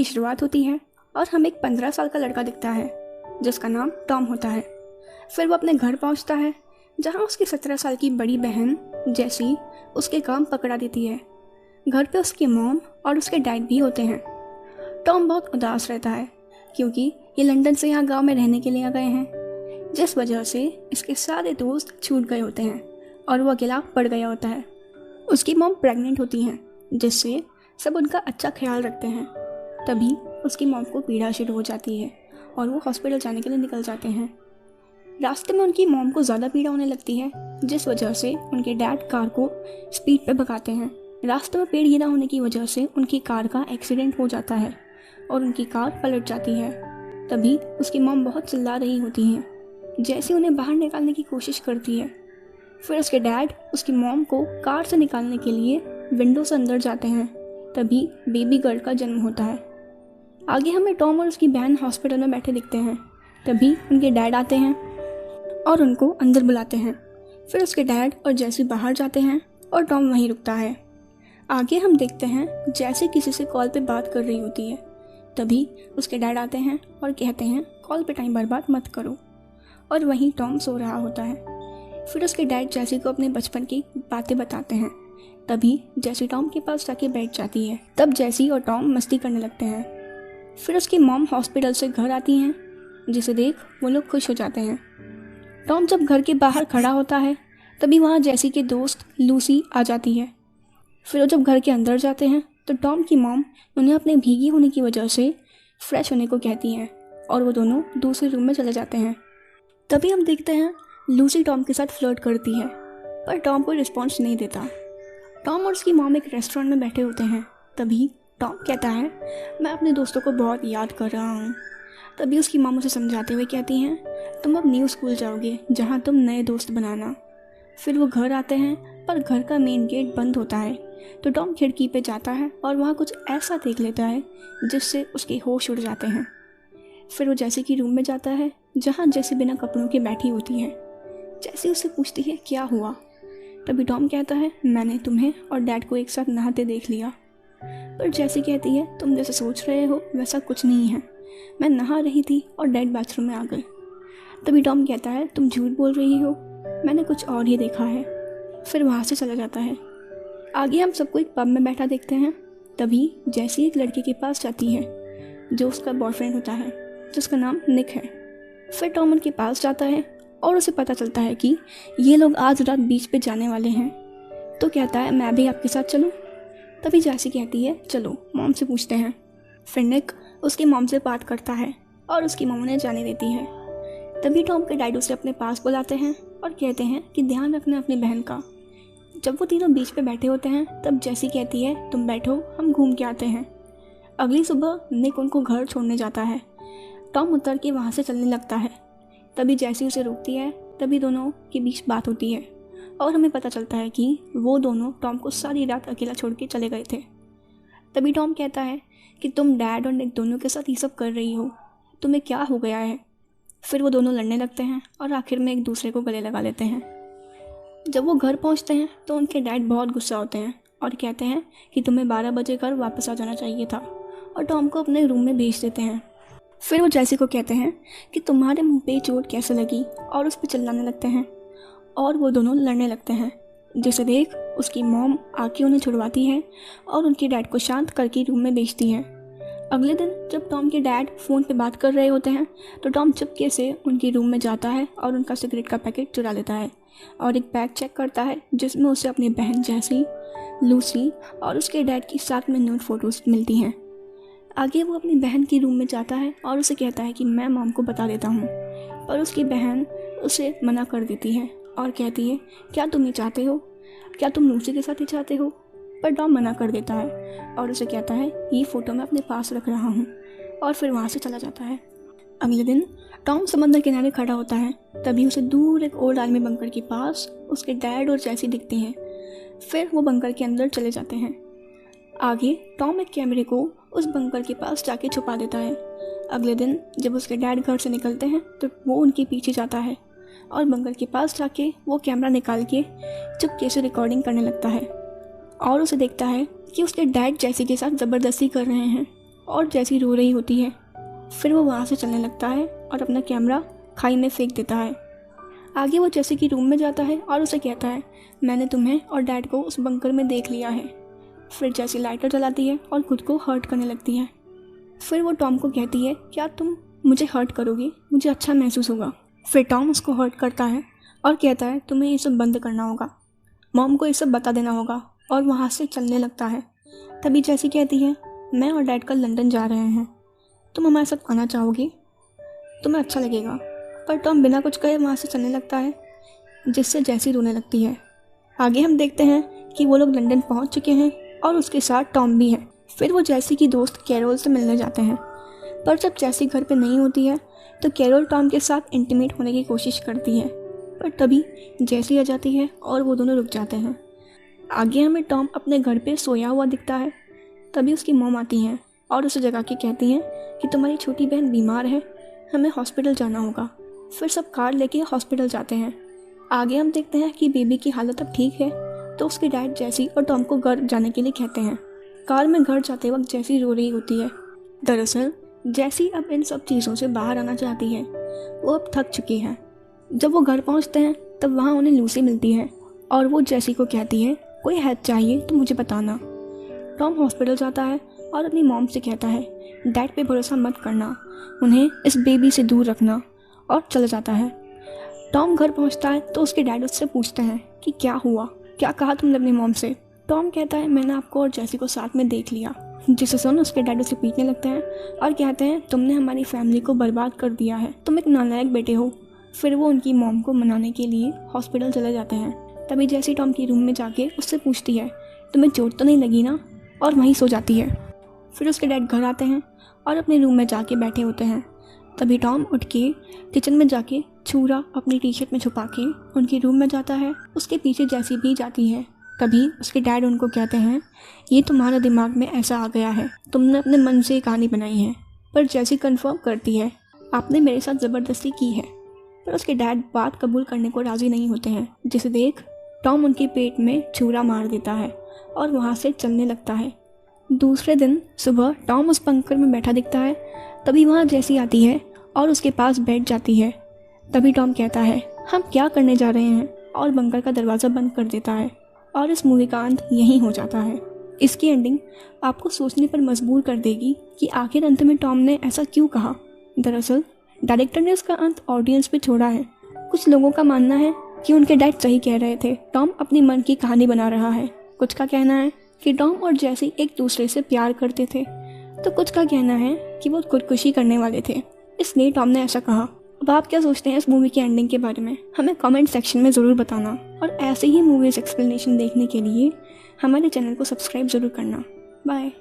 की शुरुआत होती है और हमें एक 15 साल का लड़का दिखता है जिसका नाम टॉम होता है। फिर वो अपने घर पहुंचता है जहां उसकी 17 साल की बड़ी बहन जैसी उसके काम पकड़ा देती है। घर पे उसकी मॉम और उसके डैड भी होते हैं। टॉम बहुत उदास रहता है क्योंकि ये लंदन से यहाँ गांव में रहने के लिए आ गए हैं, जिस वजह से इसके सारे दोस्त छूट गए होते हैं और वो अकेला पड़ गया होता है। उसकी मॉम प्रेग्नेंट होती हैं जिससे सब उनका अच्छा ख्याल रखते हैं। तभी उसकी मॉम को पीड़ा शुरू हो जाती है और वो हॉस्पिटल जाने के लिए निकल जाते हैं। रास्ते में उनकी मॉम को ज़्यादा पीड़ा होने लगती है जिस वजह से उनके डैड कार को स्पीड पे भगाते हैं। रास्ते में पेड़ गिरा होने की वजह से उनकी कार का एक्सीडेंट हो जाता है और उनकी कार पलट जाती है। तभी उसकी मॉम बहुत चिल्ला रही होती हैं। जैसे उन्हें बाहर निकालने की कोशिश करती है। फिर उसके डैड उसकी मॉम को कार से निकालने के लिए विंडो से अंदर जाते हैं। तभी बेबी गर्ल का जन्म होता है। आगे हमें टॉम और उसकी बहन हॉस्पिटल में बैठे दिखते हैं। तभी उनके डैड आते हैं और उनको अंदर बुलाते हैं। फिर उसके डैड और जैसी बाहर जाते हैं और टॉम वहीं रुकता है। आगे हम देखते हैं जैसे किसी से कॉल पे बात कर रही होती है। तभी उसके डैड आते हैं और कहते हैं कॉल पे टाइम बर्बाद मत करो, और वहीं टॉम सो रहा होता है। फिर उसके डैड जैसी को अपने बचपन की बातें बताते हैं। तभी जैसी टॉम के पास जाके बैठ जाती है। तब जैसी और टॉम मस्ती करने लगते हैं। फिर उसकी मॉम हॉस्पिटल से घर आती हैं जिसे देख वो लोग खुश हो जाते हैं। टॉम जब घर के बाहर खड़ा होता है तभी वहाँ जैसी के दोस्त लूसी आ जाती है। फिर वो जब घर के अंदर जाते हैं तो टॉम की मॉम उन्हें अपने भीगी होने की वजह से फ्रेश होने को कहती हैं और वो दोनों दूसरे रूम में चले जाते हैं। तभी हम देखते हैं लूसी टॉम के साथ फ्लर्ट करती है पर टॉम कोई रिस्पॉन्स नहीं देता। टॉम और उसकी मॉम एक रेस्टोरेंट में बैठे होते हैं। तभी टॉम कहता है मैं अपने दोस्तों को बहुत याद कर रहा हूँ। तभी उसकी मॉम उसे समझाते हुए कहती हैं तुम अब न्यू स्कूल जाओगे जहाँ तुम नए दोस्त बनाना। फिर वो घर आते हैं पर घर का मेन गेट बंद होता है तो टॉम खिड़की पे जाता है और वहाँ कुछ ऐसा देख लेता है जिससे उसके होश उड़ जाते हैं। फिर वो जैसी की रूम में जाता है जहाँ जैसी बिना कपड़ों के बैठी होती है। जैसी उससे पूछती है क्या हुआ। तभी टॉम कहता है मैंने तुम्हें और डैड को एक साथ नहाते देख लिया। पर जैसी कहती है तुम जैसे सोच रहे हो वैसा कुछ नहीं है, मैं नहा रही थी और डैड बाथरूम में आ गए। तभी टॉम कहता है तुम झूठ बोल रही हो, मैंने कुछ और ही देखा है। फिर वहाँ से चला जाता है। आगे हम सबको एक पब में बैठा देखते हैं। तभी जैसी एक लड़के के पास जाती है जो उसका बॉयफ्रेंड होता है जिसका नाम निक है। फिर टॉम उनके पास जाता है और उसे पता चलता है कि ये लोग आज रात बीच पे जाने वाले हैं। तो कहता है मैं भी आपके साथ चलूं। तभी जैसी कहती है चलो मॉम से पूछते हैं। फिर निक उसकी मॉम से बात करता है और उसकी मॉम उन्हें जाने देती है। तभी टॉम के डैड उसे अपने पास बुलाते हैं और कहते हैं कि ध्यान रखना अपनी बहन का। जब वो तीनों बीच पे बैठे होते हैं तब जैसी कहती है तुम बैठो हम घूम के आते हैं। अगली सुबह निक उनको घर छोड़ने जाता है। टॉम उतर के वहाँ से चलने लगता है। तभी जैसी उसे रोकती है। तभी दोनों के बीच बात होती है और हमें पता चलता है कि वो दोनों टॉम को सारी रात अकेला छोड़ के चले गए थे। तभी टॉम कहता है कि तुम डैड और निक दोनों के साथ ये सब कर रही हो, तुम्हें क्या हो गया है। फिर वो दोनों लड़ने लगते हैं और आखिर में एक दूसरे को गले लगा लेते हैं। जब वो घर पहुंचते हैं तो उनके डैड बहुत गुस्सा होते हैं और कहते हैं कि तुम्हें 12 बजे घर वापस आ जाना चाहिए था, और टॉम को अपने रूम में भेज देते हैं। फिर वो जैसी को कहते हैं कि तुम्हारे मुंह पे चोट कैसे लगी और उस पर चिल्लाने लगते हैं और वो दोनों लड़ने लगते हैं, जिसे देख उसकी मॉम आके उन्हें छुड़वाती है और उनके डैड को शांत करके रूम में भेजती है। अगले दिन जब टॉम के डैड फ़ोन पे बात कर रहे होते हैं तो टॉम चुपके से उनके रूम में जाता है और उनका सिगरेट का पैकेट चुरा लेता है और एक बैग चेक करता है जिसमें उसे अपनी बहन जैसी, लूसी और उसके डैड की साथ में न्यूड फोटोज़ मिलती हैं। आगे वो अपनी बहन की रूम में जाता है और उसे कहता है कि मैं मॉम को बता देता हूँ, पर उसकी बहन उसे मना कर देती है और कहती है क्या तुम ये चाहते हो, क्या तुम लूसी के साथ ही चाहते हो। पर टॉम मना कर देता है और उसे कहता है ये फ़ोटो मैं अपने पास रख रहा हूँ, और फिर वहाँ से चला जाता है। अगले दिन टॉम समंदर किनारे खड़ा होता है। तभी उसे दूर एक ओल्ड आर्मी बंकर के पास उसके डैड और जैसी दिखते हैं। फिर वो बंकर के अंदर चले जाते हैं। आगे टॉम एक कैमरे को उस बंकर के पास जाके छुपा देता है। अगले दिन जब उसके डैड घर से निकलते हैं तो वो उनके पीछे जाता है और बंकर के पास जाके वो कैमरा निकाल के चुपके से रिकॉर्डिंग करने लगता है और उसे देखता है कि उसके डैड जैसी के साथ ज़बरदस्ती कर रहे हैं और जैसी रो रही होती है। फिर वो वहाँ से चलने लगता है और अपना कैमरा खाई में फेंक देता है। आगे वो जैसी की रूम में जाता है और उसे कहता है, मैंने तुम्हें और डैड को उस बंकर में देख लिया है। फिर जैसी लाइटर जलाती है और खुद को हर्ट करने लगती है। फिर वो टॉम को कहती है, क्या तुम मुझे हर्ट करोगी? मुझे अच्छा महसूस होगा। फिर टॉम उसको हर्ट करता है और कहता है, तुम्हें ये सब बंद करना होगा, मॉम को ये सब बता देना होगा, और वहाँ से चलने लगता है। तभी जैसी कहती है, मैं और डैड कल लंदन जा रहे हैं, तुम हमारे साथ आना चाहोगी? तुम्हें अच्छा लगेगा। पर टॉम बिना कुछ कहे वहाँ से चलने लगता है, जिससे जैसी रोने लगती है। आगे हम देखते हैं कि वो लोग लंदन पहुँच चुके हैं और उसके साथ टॉम भी है। फिर वो जैसी की दोस्त कैरोल से मिलने जाते हैं, पर जब जैसी घर पे नहीं होती है तो कैरोल टॉम के साथ इंटीमेट होने की कोशिश करती है, पर तभी जैसी आ जाती है और वो दोनों रुक जाते हैं। आगे हमें टॉम अपने घर पे सोया हुआ दिखता है। तभी उसकी मॉम आती हैं और उसे जगा के कहती हैं कि तुम्हारी छोटी बहन बीमार है, हमें हॉस्पिटल जाना होगा। फिर सब कार लेके हॉस्पिटल जाते हैं। आगे हम देखते हैं कि बेबी की हालत अब ठीक है, तो उसके डैड जैसी और टॉम को घर जाने के लिए कहते हैं। कार में घर जाते वक्त जैसी रो रही होती है। दरअसल जैसी अब इन सब चीज़ों से बाहर आना चाहती है, वो अब थक चुकी है। जब वो घर पहुंचते हैं तब वहाँ उन्हें लूसी मिलती है और वो जैसी को कहती है, कोई हेल्प चाहिए तो मुझे बताना। टॉम हॉस्पिटल जाता है और अपनी मॉम से कहता है, डैड पे भरोसा मत करना, उन्हें इस बेबी से दूर रखना, और चला जाता है। टॉम घर पहुंचता है तो उसके डैड उससे पूछते हैं कि क्या हुआ, क्या कहा तुमने अपनी मॉम से? टॉम कहता है, मैंने आपको और जैसी को साथ में देख लिया। जिसे सुन उसके डैड उसे पीटने लगते हैं और कहते हैं, तुमने हमारी फैमिली को बर्बाद कर दिया है, तुम एक नालायक बेटे हो। फिर वो उनकी मॉम को मनाने के लिए हॉस्पिटल चले जाते हैं। तभी जैसी टॉम की रूम में जाके उससे पूछती है, तुम्हें चोट तो नहीं लगी ना? और वहीं सो जाती है। फिर उसके डैड घर आते हैं और अपने रूम में जाके बैठे होते हैं। तभी टॉम उठ के किचन में जाके छुरा अपनी टी शर्ट में छुपा के उनकी रूम में जाता है। उसके पीछे जैसी भी जाती है। तभी उसके डैड उनको कहते हैं, ये तुम्हारे दिमाग में ऐसा आ गया है, तुमने अपने मन से कहानी बनाई है। पर जैसी कंफर्म करती है, आपने मेरे साथ ज़बरदस्ती की है। पर उसके डैड बात कबूल करने को राज़ी नहीं होते हैं, जिसे देख टॉम उनके पेट में छुरा मार देता है और वहाँ से चलने लगता है। दूसरे दिन सुबह टॉम उस बंकर में बैठा दिखता है। तभी वहाँ जैसी आती है और उसके पास बैठ जाती है। तभी टॉम कहता है, हम क्या करने जा रहे हैं, और बंकर का दरवाज़ा बंद कर देता है। और इस मूवी का अंत यहीं हो जाता है। इसकी एंडिंग आपको सोचने पर मजबूर कर देगी कि आखिर अंत में टॉम ने ऐसा क्यों कहा। दरअसल डायरेक्टर ने उसका अंत ऑडियंस पे छोड़ा है। कुछ लोगों का मानना है कि उनके डैड सही कह रहे थे, टॉम अपनी मन की कहानी बना रहा है। कुछ का कहना है कि टॉम और जैसी एक दूसरे से प्यार करते थे, तो कुछ का कहना है कि वो खुदकुशी करने वाले थे, इसलिए टॉम ने ऐसा कहा। अब आप क्या सोचते हैं इस मूवी की एंडिंग के बारे में, हमें कमेंट सेक्शन में ज़रूर बताना। और ऐसे ही मूवीज़ एक्सप्लेनेशन देखने के लिए हमारे चैनल को सब्सक्राइब ज़रूर करना। बाय।